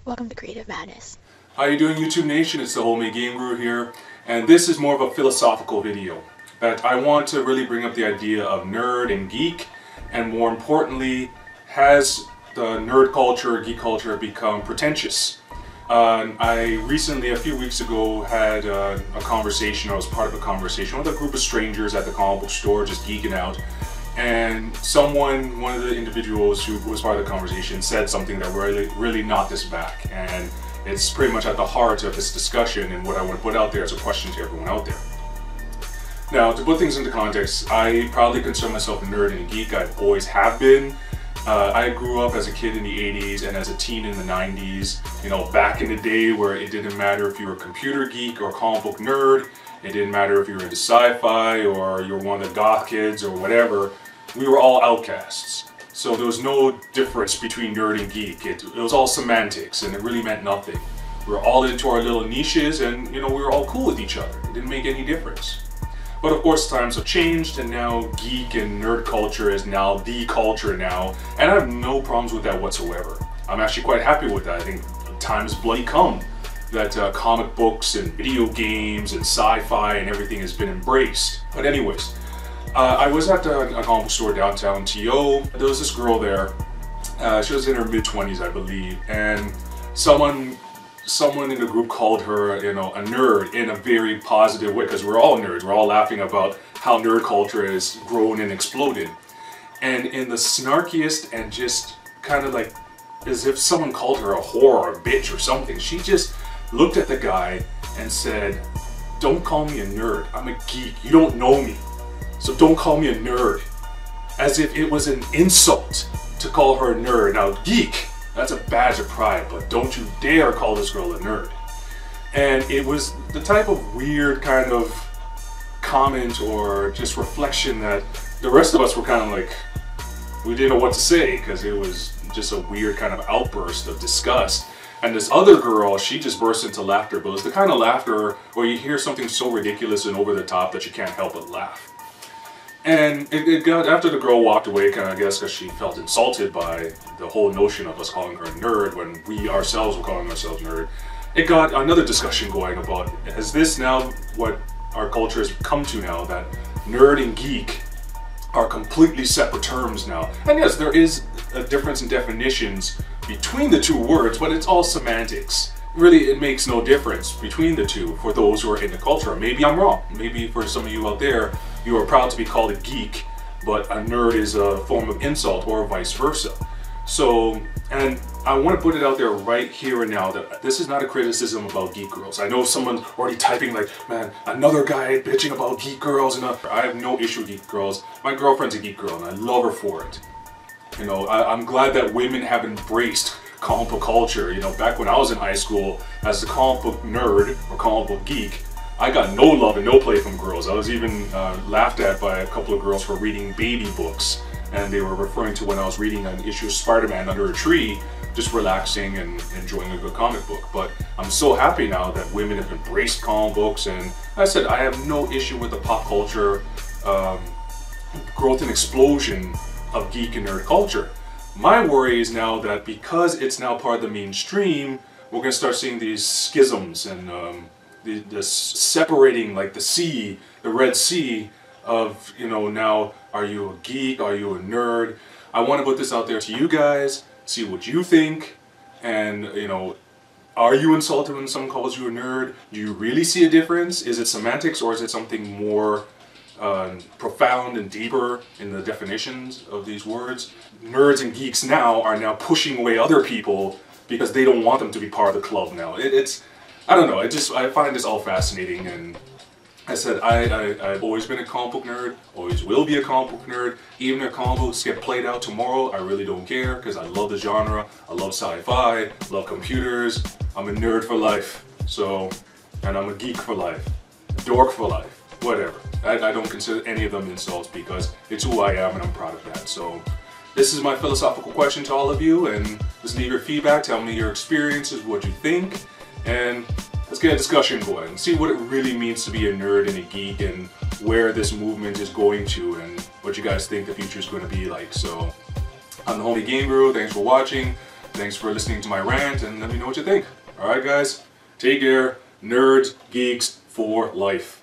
Welcome to Creative Madness. How you doing, YouTube Nation? It's the Homemade Game Guru here, and this is more of a philosophical video that I want to really bring up the idea of nerd and geek, and more importantly, has the nerd culture, geek culture become pretentious? I recently, a few weeks ago, had a conversation, I was part of a conversation with a group of strangers at the comic book store just geeking out, and one of the individuals who was part of the conversation said something that really knocked us back, and it's pretty much at the heart of this discussion and what I want to put out there as a question to everyone out there. Now, to put things into context, I proudly consider myself a nerd and a geek. I always have been. I grew up as a kid in the 80s and as a teen in the 90s, you know, back in the day where it didn't matter if you were a computer geek or a comic book nerd, it didn't matter if you were into sci-fi or you were one of the goth kids or whatever, we were all outcasts. So there was no difference between nerd and geek. It was all semantics and it really meant nothing. We were all into our little niches and, you know, we were all cool with each other. It didn't make any difference. But of course times have changed and now geek and nerd culture is now the culture now, and I have no problems with that whatsoever. I'm actually quite happy with that. I think time has bloody come that comic books and video games and sci-fi and everything has been embraced. But anyways, I was at a comic book store downtown TO. There was this girl there, she was in her mid-20s I believe, and someone in the group called her, you know, a nerd in a very positive way, because we're all nerds. We're all laughing about how nerd culture has grown and exploded. And in the snarkiest and just kind of like as if someone called her a whore or a bitch or something, she just looked at the guy and said, "Don't call me a nerd. I'm a geek. You don't know me. So don't call me a nerd." As if it was an insult to call her a nerd. Now, geek, that's a badge of pride, but don't you dare call this girl a nerd. And it was the type of weird kind of comment or just reflection that the rest of us were kind of like, we didn't know what to say, because it was just a weird kind of outburst of disgust. And this other girl, she just burst into laughter, but it was the kind of laughter where you hear something so ridiculous and over the top that you can't help but laugh. And it got, after the girl walked away, kind of, I guess, because she felt insulted by the whole notion of us calling her a nerd when we ourselves were calling ourselves nerd, it got another discussion going about, is this now what our culture has come to now, that nerd and geek are completely separate terms now? And yes, there is a difference in definitions between the two words, but it's all semantics. Really, it makes no difference between the two for those who are in the culture. Maybe I'm wrong. Maybe for some of you out there, you are proud to be called a geek, but a nerd is a form of insult, or vice versa. So, and I want to put it out there right here and now that this is not a criticism about geek girls. I know someone's already typing like, man, another guy bitching about geek girls, and I have no issue with geek girls. My girlfriend's a geek girl and I love her for it. You know, I'm glad that women have embraced comic book culture. You know, back when I was in high school, as a comic book nerd or comic book geek, I got no love and no play from girls. I was even laughed at by a couple of girls for reading baby books, and they were referring to when I was reading an issue of Spider-Man under a tree, just relaxing and enjoying a good comic book. But I'm so happy now that women have embraced comic books, and I said I have no issue with the pop culture growth and explosion of geek and nerd culture. My worry is now that because it's now part of the mainstream, we're going to start seeing these schisms and this separating, like the sea, the Red Sea of, you know, now are you a geek, are you a nerd? I want to put this out there to you guys, see what you think, and, you know, are you insulted when someone calls you a nerd? Do you really see a difference? Is it semantics, or is it something more profound and deeper in the definitions of these words? Nerds and geeks now are now pushing away other people because they don't want them to be part of the club now. I don't know, I find this all fascinating, and I said I've always been a comic book nerd, always will be a comic book nerd. Even if comic books get played out tomorrow, I really don't care, because I love the genre, I love sci-fi, love computers, I'm a nerd for life, so, and I'm a geek for life, a dork for life, whatever. I don't consider any of them insults because it's who I am and I'm proud of that. So this is my philosophical question to all of you, and just leave your feedback, tell me your experiences, what you think, and let's get a discussion going and see what it really means to be a nerd and a geek, and where this movement is going to, and what you guys think the future is going to be like. So I'm the Homie Game Guru. Thanks for watching. Thanks for listening to my rant, and let me know what you think. Alright guys, take care. Nerds, geeks for life.